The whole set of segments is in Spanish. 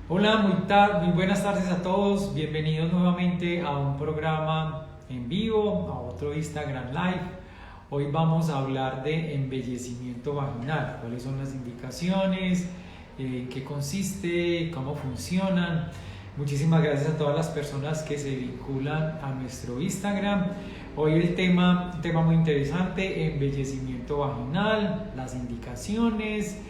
Hola, muy buenas tardes a todos. Bienvenidos nuevamente a un programa en vivo, a otro Instagram Live. Hoy vamos a hablar de embellecimiento vaginal. ¿Cuáles son las indicaciones? ¿En qué consiste? ¿Cómo funcionan? Muchísimas gracias a todas las personas que se vinculan a nuestro Instagram. Hoy un tema muy interesante, embellecimiento vaginal, las indicaciones,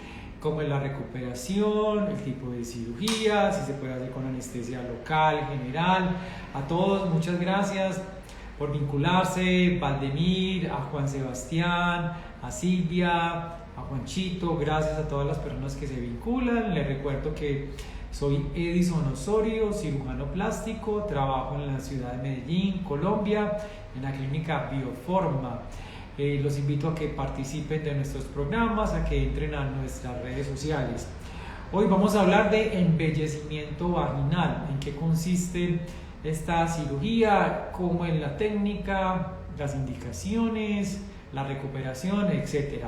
cómo es la recuperación, el tipo de cirugía, si se puede hacer con anestesia local, general. A todos, muchas gracias por vincularse, Valdemir, a Juan Sebastián, a Silvia, a Juanchito, gracias a todas las personas que se vinculan. Les recuerdo que soy Edison Osorio, cirujano plástico, trabajo en la ciudad de Medellín, Colombia, en la clínica Bioforma. Los invito a que participen de nuestros programas, a que entren a nuestras redes sociales. Hoy vamos a hablar de embellecimiento vaginal, en qué consiste esta cirugía, cómo es la técnica, las indicaciones, la recuperación, etc.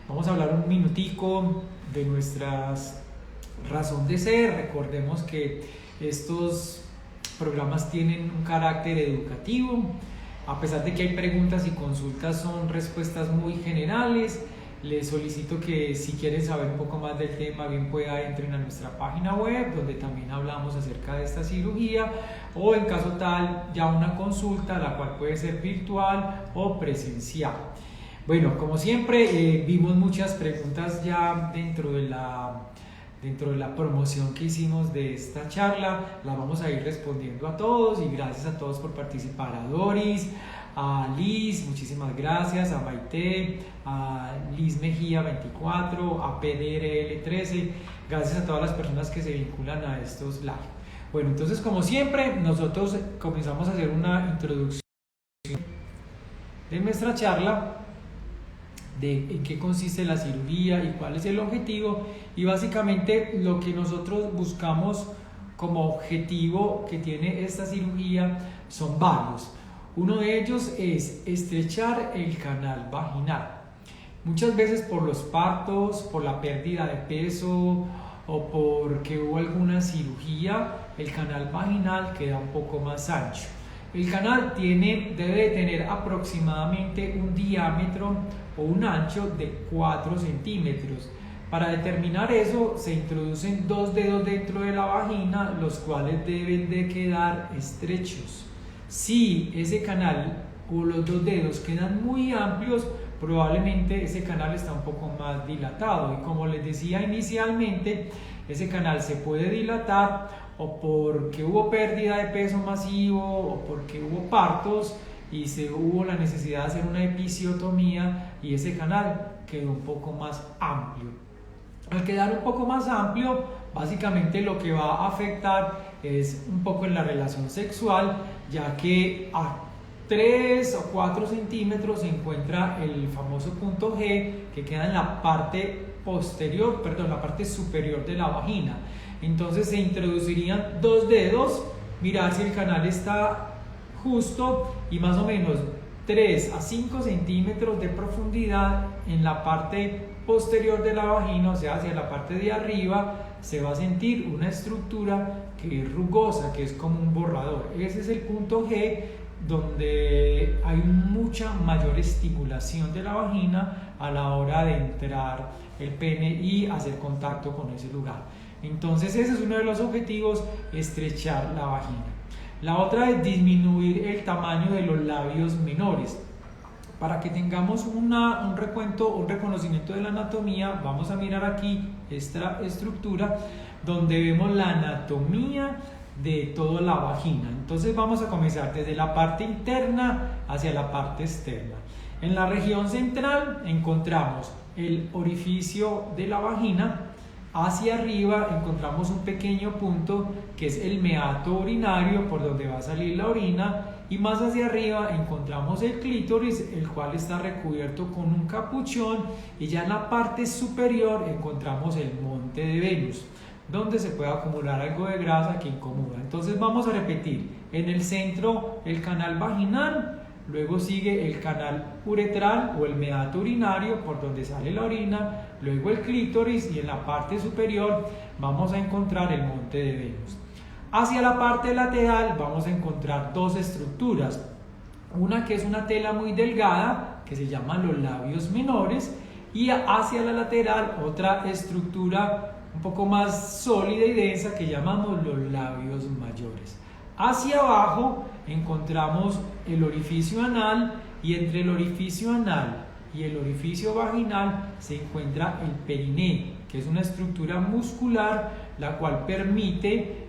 Vamos a hablar un minutico de nuestra razón de ser. Recordemos que estos programas tienen un carácter educativo. A pesar de que hay preguntas y consultas, son respuestas muy generales. Les solicito que si quieren saber un poco más del tema, bien pueda entren a nuestra página web, donde también hablamos acerca de esta cirugía, o en caso tal, ya una consulta, la cual puede ser virtual o presencial. Bueno, como siempre, vimos muchas preguntas ya dentro de la promoción que hicimos de esta charla. La vamos a ir respondiendo a todos y gracias a todos por participar. A Doris, a Liz, muchísimas gracias, a Maite, a Liz Mejía 24, a PDRL 13, gracias a todas las personas que se vinculan a estos live. Bueno, entonces como siempre, nosotros comenzamos a hacer una introducción de nuestra charla, de en qué consiste la cirugía y cuál es el objetivo, y básicamente lo que nosotros buscamos como objetivo que tiene esta cirugía son varios. Uno de ellos es estrechar el canal vaginal. Muchas veces por los partos, por la pérdida de peso o porque hubo alguna cirugía, el canal vaginal queda un poco más ancho. El canal debe tener aproximadamente un diámetro o un ancho de 4 centímetros. Para determinar eso, se introducen 2 dedos dentro de la vagina, los cuales deben de quedar estrechos. Si ese canal o los 2 dedos quedan muy amplios, probablemente ese canal está un poco más dilatado. Y como les decía inicialmente, ese canal se puede dilatar o porque hubo pérdida de peso masivo o porque hubo partos y hubo la necesidad de hacer una episiotomía y ese canal quedó un poco más amplio. Al quedar un poco más amplio, básicamente lo que va a afectar es un poco en la relación sexual, ya que a 3 o 4 centímetros se encuentra el famoso punto G, que queda en la parte la parte superior de la vagina. Entonces se introducirían 2 dedos, mirar si el canal está justo y más o menos 3 a 5 centímetros de profundidad en la parte posterior de la vagina, o sea, hacia la parte de arriba, se va a sentir una estructura que es rugosa, que es como un borrador. Ese es el punto G, donde hay mucha mayor estimulación de la vagina a la hora de entrar el pene y hacer contacto con ese lugar. Entonces ese es uno de los objetivos, estrechar la vagina. La otra es disminuir el tamaño de los labios menores. Para que tengamos un reconocimiento de la anatomía, vamos a mirar aquí esta estructura donde vemos la anatomía de toda la vagina. Entonces vamos a comenzar desde la parte interna hacia la parte externa. En la región central encontramos el orificio de la vagina. Hacia arriba encontramos un pequeño punto que es el meato urinario, por donde va a salir la orina, y más hacia arriba encontramos el clítoris, el cual está recubierto con un capuchón, y ya en la parte superior encontramos el monte de Venus, donde se puede acumular algo de grasa que incomoda. Entonces vamos a repetir: en el centro el canal vaginal, luego sigue el canal uretral o el meato urinario, por donde sale la orina, luego el clítoris y en la parte superior vamos a encontrar el monte de Venus. Hacia la parte lateral vamos a encontrar dos estructuras, una que es una tela muy delgada que se llama los labios menores, y hacia la lateral otra estructura un poco más sólida y densa que llamamos los labios mayores. Hacia abajo encontramos el orificio anal, y entre el orificio anal y el orificio vaginal se encuentra el periné, que es una estructura muscular la cual permite,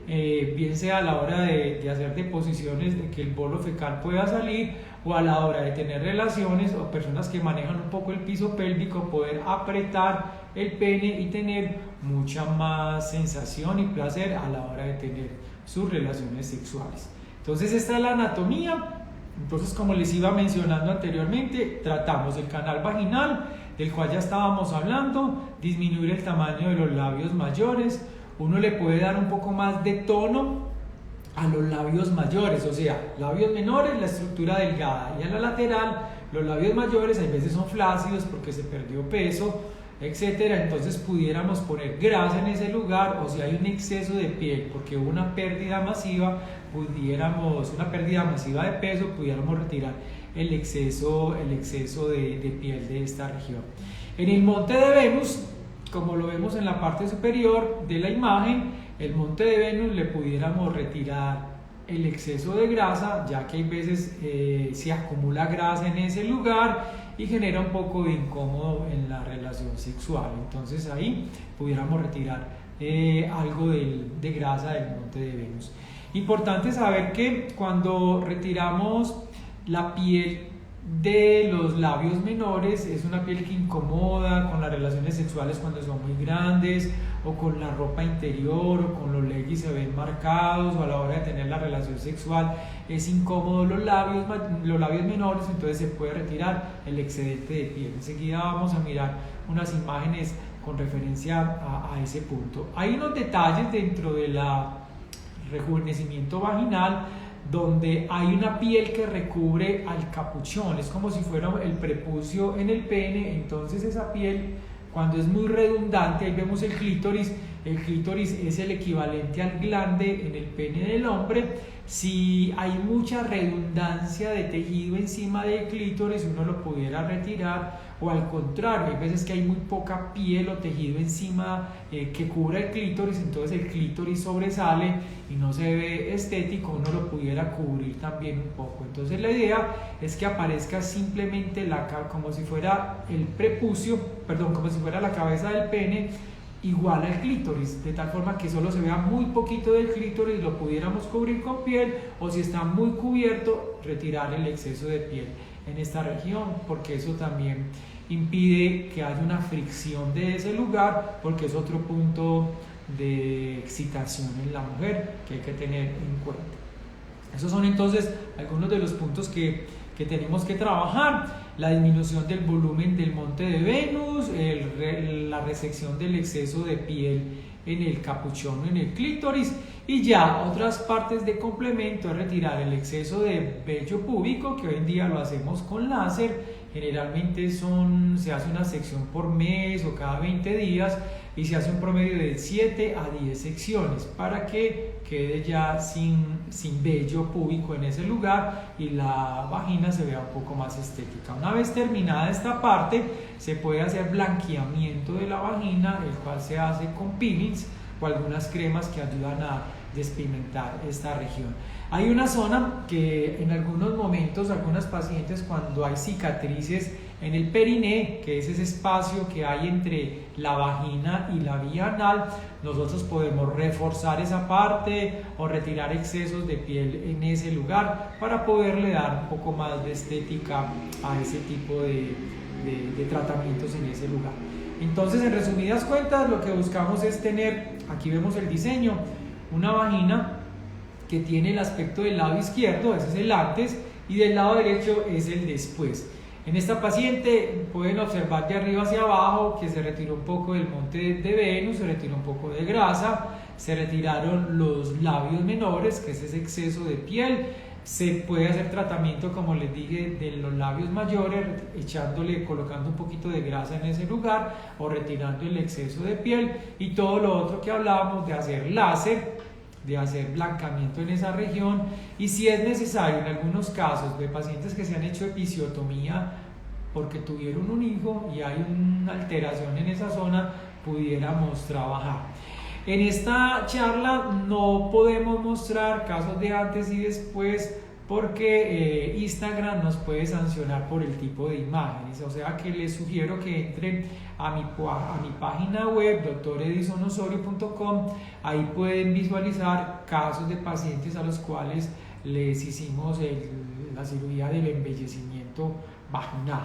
bien sea a la hora de hacer deposiciones, de que el bolo fecal pueda salir, o a la hora de tener relaciones, o personas que manejan un poco el piso pélvico, poder apretar el pene y tener mucha más sensación y placer a la hora de tener sus relaciones sexuales. Entonces esta es la anatomía. Entonces, como les iba mencionando anteriormente, tratamos el canal vaginal, del cual ya estábamos hablando, disminuir el tamaño de los labios mayores. Uno le puede dar un poco más de tono a los labios mayores, o sea, labios menores, la estructura delgada, y a la lateral, los labios mayores, a veces son flácidos porque se perdió peso, etcétera. Entonces pudiéramos poner grasa en ese lugar, o si hay un exceso de piel porque hubo una pérdida masiva, una pérdida masiva de peso, pudiéramos retirar el exceso de piel de esta región. En el monte de Venus, como lo vemos en la parte superior de la imagen, el monte de Venus le pudiéramos retirar el exceso de grasa, ya que hay veces se acumula grasa en ese lugar y genera un poco de incómodo en la relación sexual. Entonces ahí pudiéramos retirar algo de grasa del monte de Venus. Importante saber que cuando retiramos la piel de los labios menores, es una piel que incomoda con las relaciones sexuales cuando son muy grandes, o con la ropa interior, o con los leggings se ven marcados, o a la hora de tener la relación sexual es incómodo los labios menores. Entonces se puede retirar el excedente de piel. Enseguida vamos a mirar unas imágenes con referencia a ese punto. Hay unos detalles dentro del rejuvenecimiento vaginal, donde hay una piel que recubre al capuchón, es como si fuera el prepucio en el pene. Entonces esa piel, cuando es muy redundante, ahí vemos el clítoris es el equivalente al glande en el pene del hombre. Si hay mucha redundancia de tejido encima del clítoris, uno lo pudiera retirar, o al contrario, hay veces que hay muy poca piel o tejido encima que cubra el clítoris, entonces el clítoris sobresale y no se ve estético, uno lo pudiera cubrir también un poco. Entonces la idea es que aparezca simplemente como si fuera el prepucio, como si fuera la cabeza del pene, igual al clítoris, de tal forma que solo se vea muy poquito del clítoris, lo pudiéramos cubrir con piel, o si está muy cubierto, retirar el exceso de piel en esta región, porque eso también impide que haya una fricción de ese lugar, porque es otro punto de excitación en la mujer que hay que tener en cuenta. Esos son entonces algunos de los puntos que tenemos que trabajar: la disminución del volumen del monte de Venus, la resección del exceso de piel en el capuchón o en el clítoris, y ya otras partes de complemento es retirar el exceso de vello púbico, que hoy en día lo hacemos con láser. Generalmente se hace una sección por mes o cada 20 días, y se hace un promedio de 7 a 10 secciones para que quede ya sin vello púbico en ese lugar y la vagina se vea un poco más estética. Una vez terminada esta parte, se puede hacer blanqueamiento de la vagina, el cual se hace con peelings o algunas cremas que ayudan a despigmentar esta región. Hay una zona que en algunos momentos, algunas pacientes, cuando hay cicatrices en el periné, que es ese espacio que hay entre la vagina y la vía anal, nosotros podemos reforzar esa parte o retirar excesos de piel en ese lugar para poderle dar un poco más de estética a ese tipo de tratamientos en ese lugar. Entonces, en resumidas cuentas, lo que buscamos es tener, aquí vemos el diseño, una vagina que tiene el aspecto del lado izquierdo, ese es el antes, y del lado derecho es el después. En esta paciente pueden observar de arriba hacia abajo que se retiró un poco del monte de Venus, se retiró un poco de grasa, se retiraron los labios menores, que es ese exceso de piel, Se puede hacer tratamiento, como les dije, de los labios mayores, colocando un poquito de grasa en ese lugar o retirando el exceso de piel, y todo lo otro que hablábamos de hacer láser, de hacer blancamiento en esa región, y si es necesario en algunos casos de pacientes que se han hecho episiotomía porque tuvieron un hijo y hay una alteración en esa zona, pudiéramos trabajar. En esta charla no podemos mostrar casos de antes y después porque Instagram nos puede sancionar por el tipo de imágenes, o sea que les sugiero que entren a mi página web dredisonosorio.com. Ahí pueden visualizar casos de pacientes a los cuales les hicimos la cirugía del embellecimiento vaginal,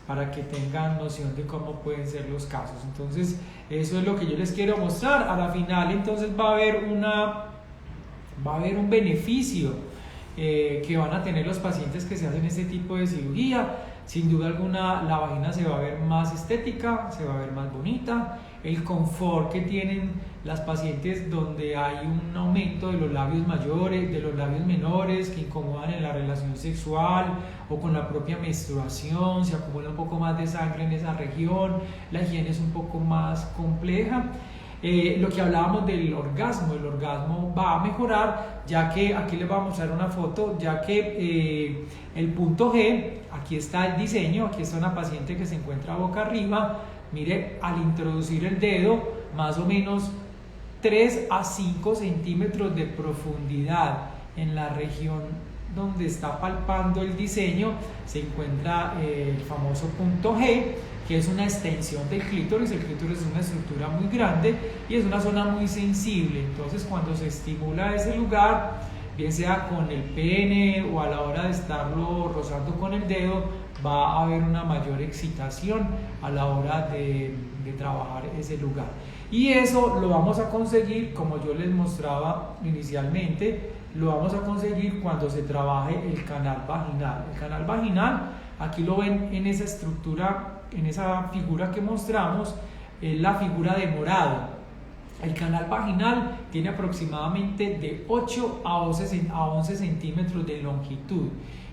para que tengan noción de cómo pueden ser los casos. Entonces eso es lo que yo les quiero mostrar. A la final entonces va a haber un beneficio que van a tener los pacientes que se hacen este tipo de cirugía. Sin duda alguna la vagina se va a ver más estética, se va a ver más bonita. El confort que tienen las pacientes donde hay un aumento de los labios mayores, de los labios menores que incomodan en la relación sexual o con la propia menstruación, se acumula un poco más de sangre en esa región, la higiene es un poco más compleja. Lo que hablábamos del orgasmo, el orgasmo va a mejorar, ya que aquí les voy a mostrar una foto, ya que el punto G, aquí está el diseño, aquí está una paciente que se encuentra boca arriba. Mire, al introducir el dedo, más o menos 3 a 5 centímetros de profundidad en la región donde está palpando el diseño, se encuentra el famoso punto G, que es una extensión del clítoris. El clítoris es una estructura muy grande y es una zona muy sensible. Entonces, cuando se estimula ese lugar, bien sea con el pene o a la hora de estarlo rozando con el dedo, va a haber una mayor excitación a la hora de trabajar ese lugar. Y eso lo vamos a conseguir, como yo les mostraba inicialmente, lo vamos a conseguir cuando se trabaje el canal vaginal. El canal vaginal, aquí lo ven en esa estructura, en esa figura que mostramos, es la figura de morado. El canal vaginal tiene aproximadamente de 8 a 11 centímetros de longitud,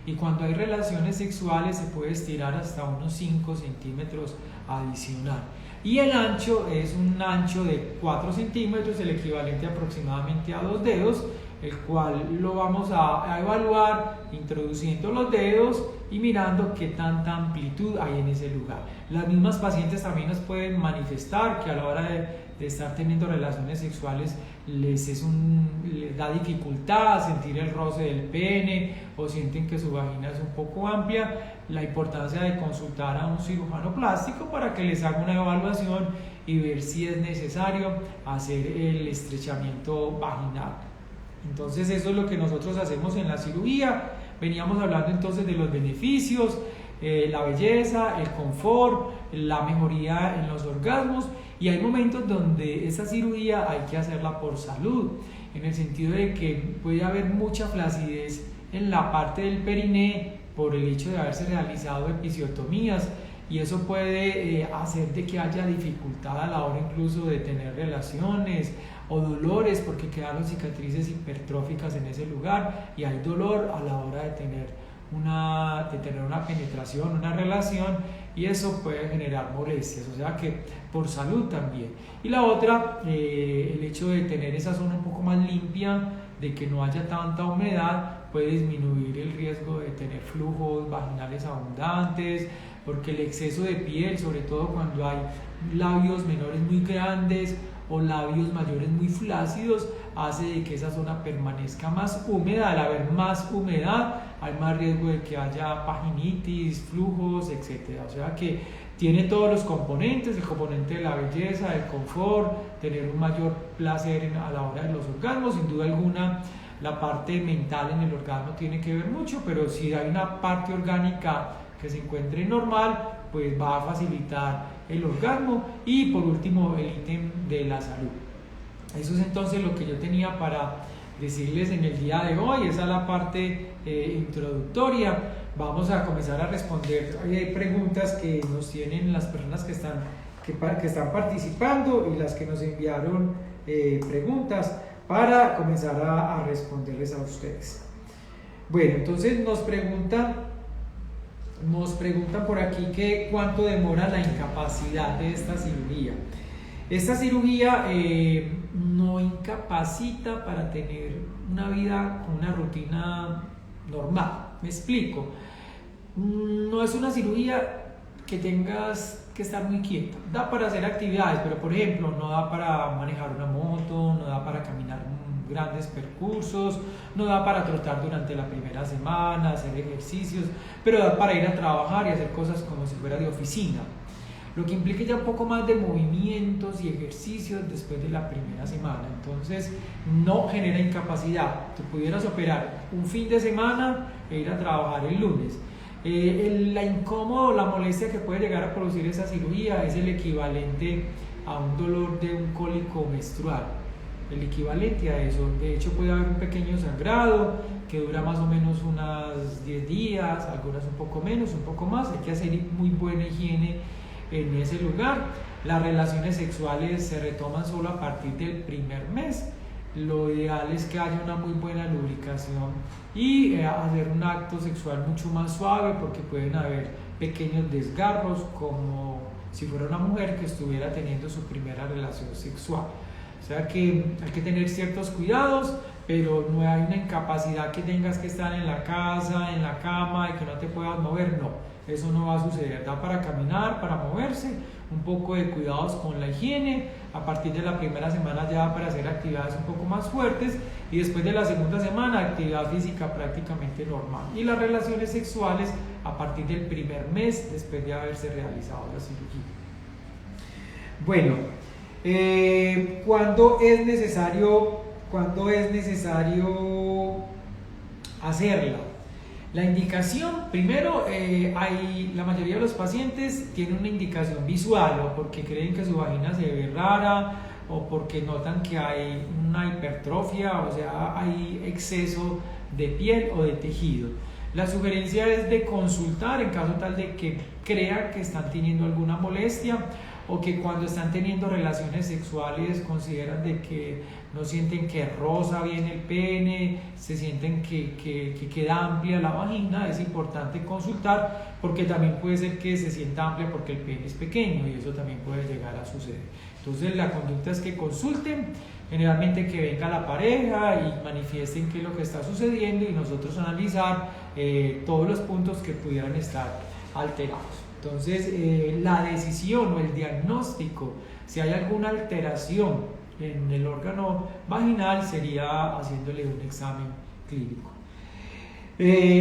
y cuando hay relaciones sexuales se puede estirar hasta unos 5 centímetros adicional. Y el ancho es un ancho de 4 centímetros, el equivalente aproximadamente a 2 dedos, el cual lo vamos a evaluar introduciendo los dedos y mirando qué tanta amplitud hay en ese lugar. Las mismas pacientes también nos pueden manifestar que a la hora de estar teniendo relaciones sexuales les da dificultad sentir el roce del pene, o sienten que su vagina es un poco amplia. La importancia de consultar a un cirujano plástico para que les haga una evaluación y ver si es necesario hacer el estrechamiento vaginal. Entonces eso es lo que nosotros hacemos en la cirugía. Veníamos hablando entonces de los beneficios, la belleza, el confort, la mejoría en los orgasmos, y hay momentos donde esa cirugía hay que hacerla por salud, en el sentido de que puede haber mucha flacidez en la parte del periné por el hecho de haberse realizado episiotomías, y eso puede hacer de que haya dificultad a la hora incluso de tener relaciones, o dolores porque quedaron cicatrices hipertróficas en ese lugar y hay dolor a la hora de tener una penetración, una relación, y eso puede generar molestias, o sea que por salud también. Y la otra, el hecho de tener esa zona un poco más limpia, de que no haya tanta humedad, puede disminuir el riesgo de tener flujos vaginales abundantes, porque el exceso de piel, sobre todo cuando hay labios menores muy grandes o labios mayores muy flácidos, hace de que esa zona permanezca más húmeda. Al haber más humedad hay más riesgo de que haya vaginitis, flujos, etc. O sea que tiene todos los componentes, el componente de la belleza, el confort, tener un mayor placer a la hora de los orgasmos. Sin duda alguna la parte mental en el orgasmo tiene que ver mucho, pero si hay una parte orgánica que se encuentre normal, pues va a facilitar el orgasmo. Y por último, el ítem de la salud. Eso es entonces lo que yo tenía para decirles en el día de hoy. Esa es la parte introductoria. Vamos a comenzar a responder. Hay preguntas que nos tienen las personas que están participando y las que nos enviaron preguntas para comenzar a responderles a ustedes. Bueno, entonces nos preguntan por aquí que cuánto demora la incapacidad de esta cirugía. Esta cirugía no incapacita para tener una vida con una rutina normal. Me explico. No es una cirugía que tengas que estar muy quieta. Da para hacer actividades, pero por ejemplo no da para manejar una moto, no da para caminar grandes percursos, no da para trotar durante la primera semana, hacer ejercicios, pero da para ir a trabajar y hacer cosas como si fuera de oficina. Lo que implica ya un poco más de movimientos y ejercicios después de la primera semana. Entonces no genera incapacidad. Tú pudieras operar un fin de semana e ir a trabajar el lunes. La incómodo, la molestia que puede llegar a producir esa cirugía es el equivalente a un dolor de un cólico menstrual. El equivalente a eso. De hecho puede haber un pequeño sangrado que dura más o menos unos 10 días, algunas un poco menos, un poco más. Hay que hacer muy buena higiene en ese lugar. Las relaciones sexuales se retoman solo a partir del primer mes. Lo ideal es que haya una muy buena lubricación y hacer un acto sexual mucho más suave, porque pueden haber pequeños desgarros como si fuera una mujer que estuviera teniendo su primera relación sexual. O sea que hay que tener ciertos cuidados, pero no hay una incapacidad que tengas que estar en la casa, en la cama y que no te puedas mover. No, eso no va a suceder. Da para caminar, para moverse, un poco de cuidados con la higiene. A partir de la primera semana ya da para hacer actividades un poco más fuertes, y después de la segunda semana actividad física prácticamente normal. Y las relaciones sexuales a partir del primer mes después de haberse realizado la cirugía. Bueno, ¿cuándo es necesario hacerla? La indicación, primero, la mayoría de los pacientes tienen una indicación visual, o porque creen que su vagina se ve rara, o porque notan que hay una hipertrofia, o sea, hay exceso de piel o de tejido. La sugerencia es de consultar en caso tal de que crean que están teniendo alguna molestia, o que cuando están teniendo relaciones sexuales consideran de que no sienten que roza bien el pene, se sienten que queda amplia la vagina. Es importante consultar, porque también puede ser que se sienta amplia porque el pene es pequeño, y eso también puede llegar a suceder. Entonces la conducta es que consulten, generalmente que venga la pareja y manifiesten qué es lo que está sucediendo, y nosotros analizar todos los puntos que pudieran estar alterados. Entonces, la decisión o el diagnóstico, si hay alguna alteración en el órgano vaginal, sería haciéndole un examen clínico.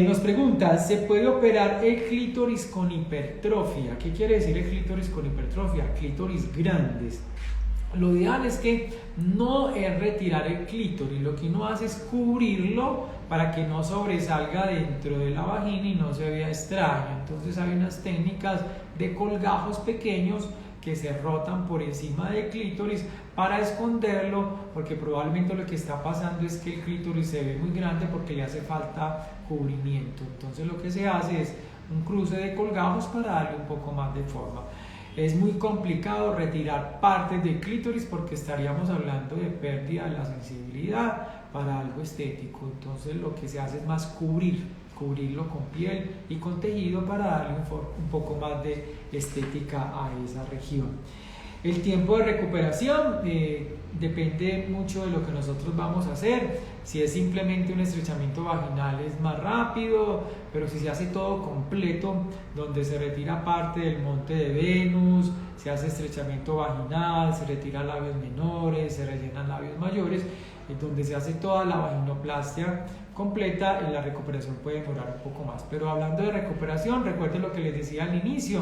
Nos pregunta, ¿se puede operar el clítoris con hipertrofia? ¿Qué quiere decir el clítoris con hipertrofia? Clítoris grandes. Lo ideal es que no es retirar el clítoris, lo que uno hace es cubrirlo para que no sobresalga dentro de la vagina y no se vea extraño. Entonces hay unas técnicas de colgajos pequeños que se rotan por encima del clítoris para esconderlo, porque probablemente lo que está pasando es que el clítoris se ve muy grande porque le hace falta cubrimiento. Entonces lo que se hace es un cruce de colgajos para darle un poco más de forma. Es muy complicado retirar partes del clítoris porque estaríamos hablando de pérdida de la sensibilidad para algo estético. Entonces lo que se hace es más cubrirlo con piel y con tejido para darle un poco más de estética a esa región. El tiempo de recuperación depende mucho de lo que nosotros vamos a hacer. Si es simplemente un estrechamiento vaginal es más rápido, pero si se hace todo completo, donde se retira parte del monte de Venus, se hace estrechamiento vaginal, se retira labios menores, se rellenan labios mayores, donde se hace toda la vaginoplastia completa, la recuperación puede demorar un poco más. Pero hablando de recuperación, recuerden lo que les decía al inicio.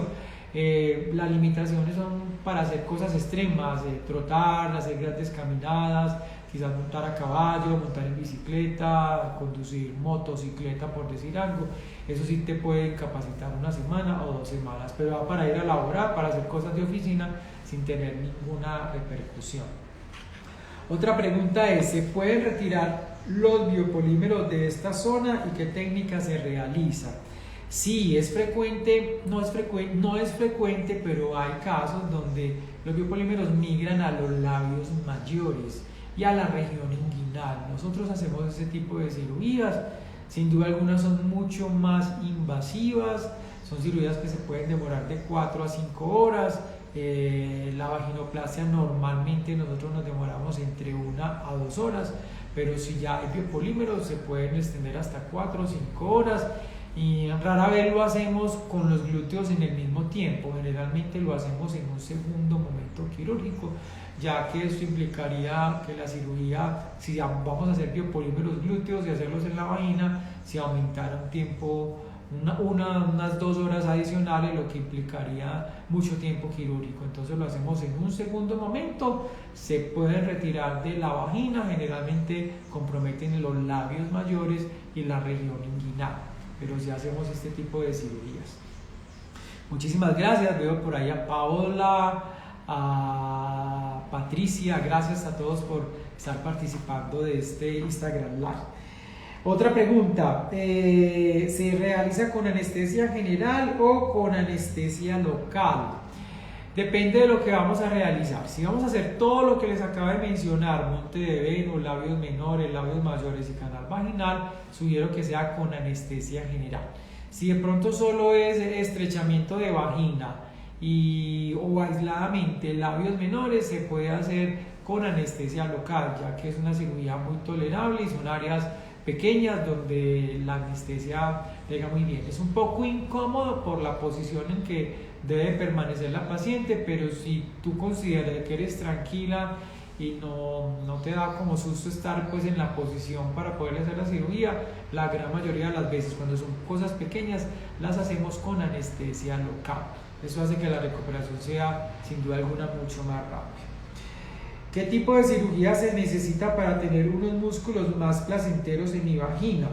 Las limitaciones son para hacer cosas extremas, trotar, hacer grandes caminadas, quizás montar a caballo, montar en bicicleta, conducir motocicleta, por decir algo. Eso sí te puede incapacitar una semana o 2 semanas, pero va para ir a laborar, para hacer cosas de oficina sin tener ninguna repercusión. Otra pregunta es, ¿se pueden retirar los biopolímeros de esta zona y qué técnica se realiza? Sí, es frecuente, no es frecuente, pero hay casos donde los biopolímeros migran a los labios mayores y a la región inguinal. Nosotros hacemos ese tipo de cirugías Sin duda alguna son mucho más invasivas, son cirugías que se pueden demorar de 4 a 5 horas. La vaginoplastia normalmente nosotros nos demoramos entre 1 a 2 horas, pero si ya hay biopolímeros se pueden extender hasta 4 o 5 horas. Y rara vez lo hacemos con los glúteos en el mismo tiempo, generalmente lo hacemos en un segundo momento quirúrgico, ya que esto implicaría que la cirugía, si vamos a hacer biopolímeros glúteos y hacerlos en la vagina, se aumentara un tiempo, unas 2 horas adicionales, lo que implicaría mucho tiempo quirúrgico. Entonces lo hacemos en un segundo momento, se pueden retirar de la vagina, generalmente comprometen los labios mayores y la región inguinal, pero si hacemos este tipo de cirugías. Muchísimas gracias, veo por ahí a Paola, a Patricia, gracias a todos por estar participando de este Instagram Live. Otra pregunta, ¿se realiza con anestesia general o con anestesia local? Depende de lo que vamos a realizar. Si vamos a hacer todo lo que les acabo de mencionar, monte de Venus, labios menores, labios mayores y canal vaginal, sugiero que sea con anestesia general. Si de pronto solo es estrechamiento de vagina o aisladamente labios menores, se puede hacer con anestesia local, ya que es una cirugía muy tolerable y son áreas pequeñas donde la anestesia pega muy bien. Es un poco incómodo por la posición en que debe permanecer la paciente, pero si tú consideras que eres tranquila y no te da como susto estar pues en la posición para poder hacer la cirugía, la gran mayoría de las veces cuando son cosas pequeñas las hacemos con anestesia local. Eso hace que la recuperación sea sin duda alguna mucho más rápida. ¿Qué tipo de cirugía se necesita para tener unos músculos más placenteros en mi vagina?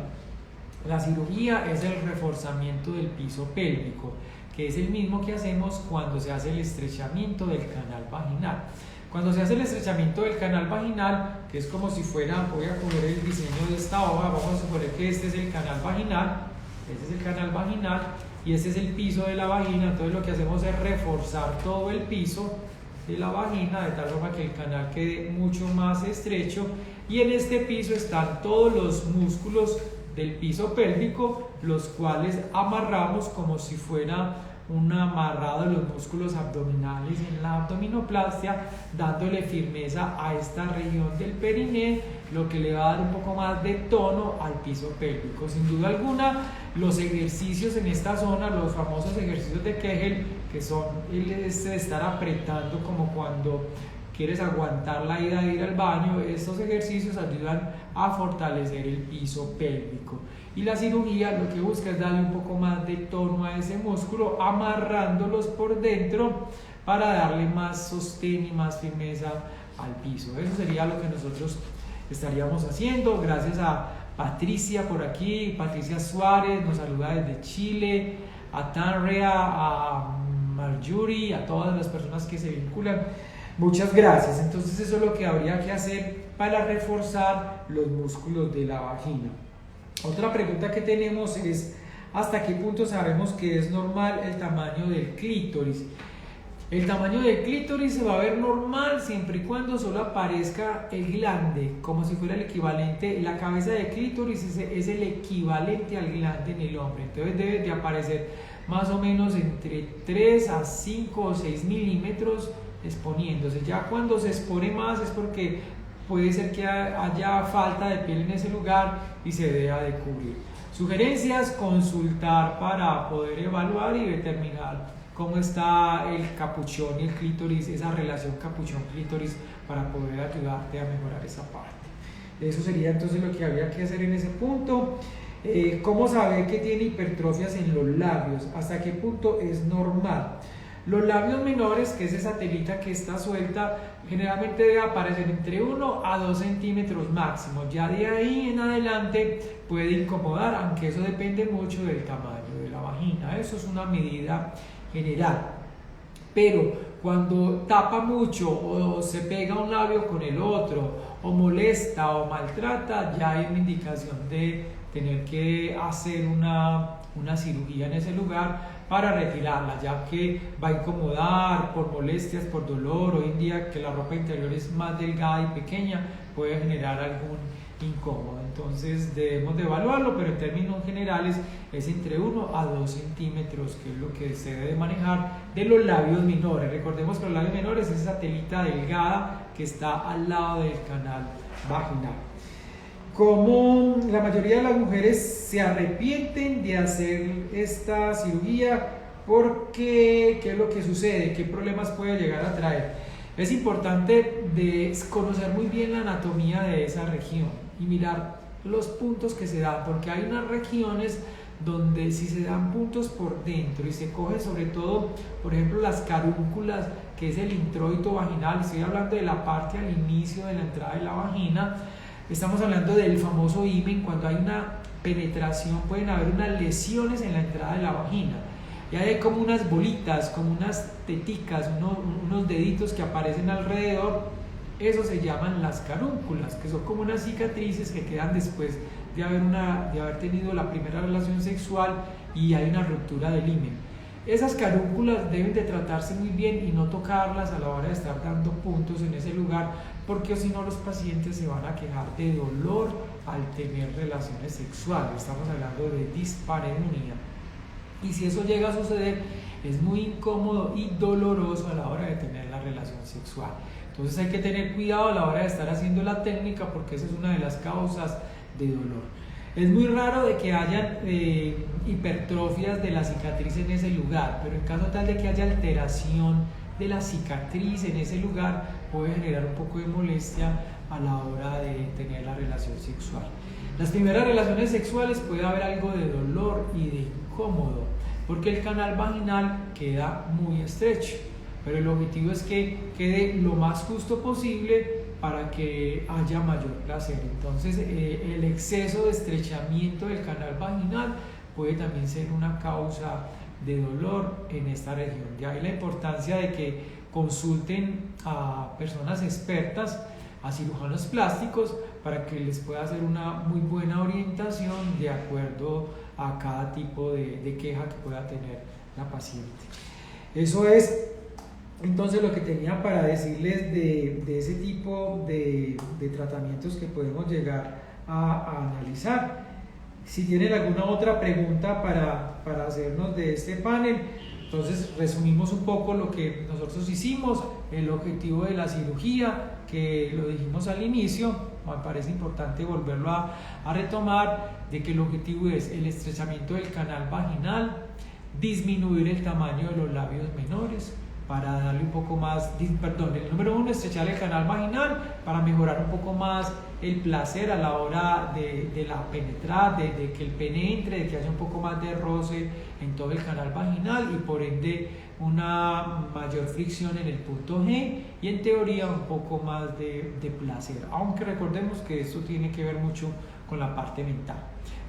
La cirugía es el reforzamiento del piso pélvico, que es el mismo que hacemos cuando se hace el estrechamiento del canal vaginal. Cuando se hace el estrechamiento del canal vaginal, que es como si fuera, voy a poner el diseño de esta hoja, vamos a suponer que este es el canal vaginal, y este es el piso de la vagina. Entonces lo que hacemos es reforzar todo el piso de la vagina de tal forma que el canal quede mucho más estrecho, y en este piso están todos los músculos del piso pélvico, los cuales amarramos como si fuera un amarrado de los músculos abdominales en la abdominoplastia, dándole firmeza a esta región del periné, lo que le va a dar un poco más de tono al piso pélvico. Sin duda alguna, los ejercicios en esta zona, los famosos ejercicios de Kegel, que son el de estar apretando como cuando quieres aguantar la ida de ir al baño, estos ejercicios ayudan a fortalecer el piso pélvico. Y la cirugía lo que busca es darle un poco más de tono a ese músculo, amarrándolos por dentro para darle más sostén y más firmeza al piso. Eso sería lo que nosotros estaríamos haciendo. Gracias a Patricia por aquí, Patricia Suárez nos saluda desde Chile, a Tanrea, a Marjorie, a todas las personas que se vinculan. Muchas gracias. Entonces eso es lo que habría que hacer para reforzar los músculos de la vagina. Otra pregunta que tenemos es: ¿hasta qué punto sabemos que es normal el tamaño del clítoris? El tamaño del clítoris se va a ver normal siempre y cuando solo aparezca el glande, como si fuera el equivalente. La cabeza del clítoris es el equivalente al glande en el hombre, entonces debe de aparecer más o menos entre 3 a 5 o 6 milímetros exponiéndose. Ya cuando se expone más es porque puede ser que haya falta de piel en ese lugar y se deba de cubrir. Sugerencias: consultar para poder evaluar y determinar cómo está el capuchón y el clítoris, esa relación capuchón-clítoris, para poder ayudarte a mejorar esa parte. Eso sería entonces lo que había que hacer en ese punto. ¿Cómo saber que tiene hipertrofias en los labios? ¿Hasta qué punto es normal? Los labios menores, que es esa telita que está suelta, generalmente debe aparecer entre 1 a 2 centímetros máximo. Ya de ahí en adelante puede incomodar, aunque eso depende mucho del tamaño de la vagina. Eso es una medida general. Pero cuando tapa mucho o se pega un labio con el otro, o molesta o maltrata, ya hay una indicación de tener que hacer una cirugía en ese lugar para retirarla, ya que va a incomodar por molestias, por dolor. Hoy en día que la ropa interior es más delgada y pequeña, puede generar algún incómodo. Entonces debemos de evaluarlo, pero en términos generales es entre 1 a 2 centímetros, que es lo que se debe manejar de los labios menores. Recordemos que los labios menores es esa telita delgada que está al lado del canal vaginal. Como la mayoría de las mujeres se arrepienten de hacer esta cirugía, porque ¿qué es lo que sucede? ¿Qué problemas puede llegar a traer? Es importante conocer muy bien la anatomía de esa región y mirar los puntos que se dan, porque hay unas regiones donde si se dan puntos por dentro y se coge sobre todo, por ejemplo, las carúnculas, que es el introito vaginal, estoy hablando de la parte al inicio de la entrada de la vagina, estamos hablando del famoso himen. Cuando hay una penetración pueden haber unas lesiones en la entrada de la vagina, y hay como unas bolitas, como unas teticas, unos deditos que aparecen alrededor. Eso se llaman las carúnculas, que son como unas cicatrices que quedan después de haber tenido la primera relación sexual y hay una ruptura del himen. Esas carúnculas deben de tratarse muy bien y no tocarlas a la hora de estar dando puntos en ese lugar, porque si no los pacientes se van a quejar de dolor al tener relaciones sexuales. Estamos hablando de dispareunia. Y si eso llega a suceder, es muy incómodo y doloroso a la hora de tener la relación sexual. Entonces hay que tener cuidado a la hora de estar haciendo la técnica, porque esa es una de las causas de dolor. Es muy raro de que hayan hipertrofias de la cicatriz en ese lugar, pero en caso tal de que haya alteración de la cicatriz en ese lugar, puede generar un poco de molestia a la hora de tener la relación sexual. Las primeras relaciones sexuales puede haber algo de dolor y de incómodo, porque el canal vaginal queda muy estrecho, pero el objetivo es que quede lo más justo posible para que haya mayor placer. Entonces el exceso de estrechamiento del canal vaginal puede también ser una causa de dolor en esta región. De ahí la importancia de que consulten a personas expertas, a cirujanos plásticos, para que les pueda hacer una muy buena orientación de acuerdo a cada tipo de queja que pueda tener la paciente. Eso es entonces lo que tenía para decirles de ese tipo de tratamientos que podemos llegar a analizar. Si tienen alguna otra pregunta para hacernos de este panel, entonces resumimos un poco lo que nosotros hicimos, el objetivo de la cirugía, que lo dijimos al inicio, me parece importante volverlo a retomar, de que el objetivo es el estrechamiento del canal vaginal, disminuir el tamaño de los labios menores, para darle un poco más, el número 1, estrechar el canal vaginal para mejorar un poco más el placer a la hora de la penetrar, de que el pene entre, de que haya un poco más de roce en todo el canal vaginal y por ende una mayor fricción en el punto G y en teoría un poco más de placer, aunque recordemos que esto tiene que ver mucho con la parte mental.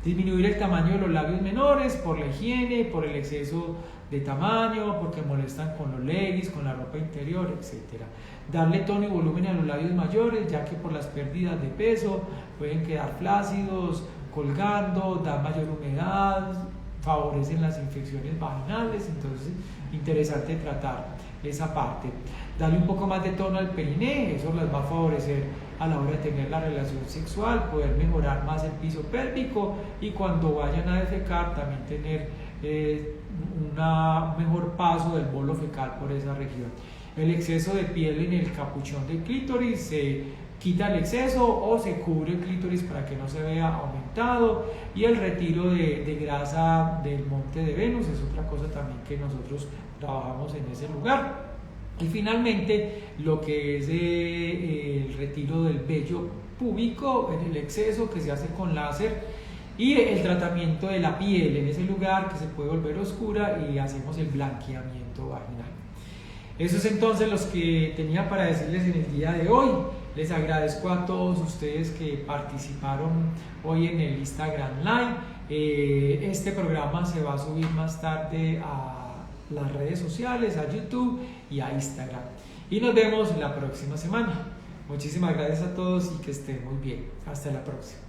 Disminuir el tamaño de los labios menores por la higiene, por el exceso de tamaño, porque molestan con los leggings, con la ropa interior, etc. Darle tono y volumen a los labios mayores, ya que por las pérdidas de peso pueden quedar flácidos, colgando, dan mayor humedad, favorecen las infecciones vaginales, entonces interesante tratar esa parte. Darle un poco más de tono al periné, eso les va a favorecer a la hora de tener la relación sexual, poder mejorar más el piso pélvico y cuando vayan a defecar también tener un mejor paso del bolo fecal por esa región. El exceso de piel en el capuchón del clítoris, se quita el exceso o se cubre el clítoris para que no se vea aumentado, y el retiro de grasa del monte de Venus es otra cosa también que nosotros trabajamos en ese lugar. Y finalmente lo que es el retiro del vello púbico en el exceso, que se hace con láser, y el tratamiento de la piel en ese lugar que se puede volver oscura y hacemos el blanqueamiento vaginal. Eso es entonces lo que tenía para decirles en el día de hoy. Les agradezco a todos ustedes que participaron hoy en el Instagram Live. Este programa se va a subir más tarde a las redes sociales, a YouTube y a Instagram. Y nos vemos la próxima semana. Muchísimas gracias a todos y que estén muy bien. Hasta la próxima.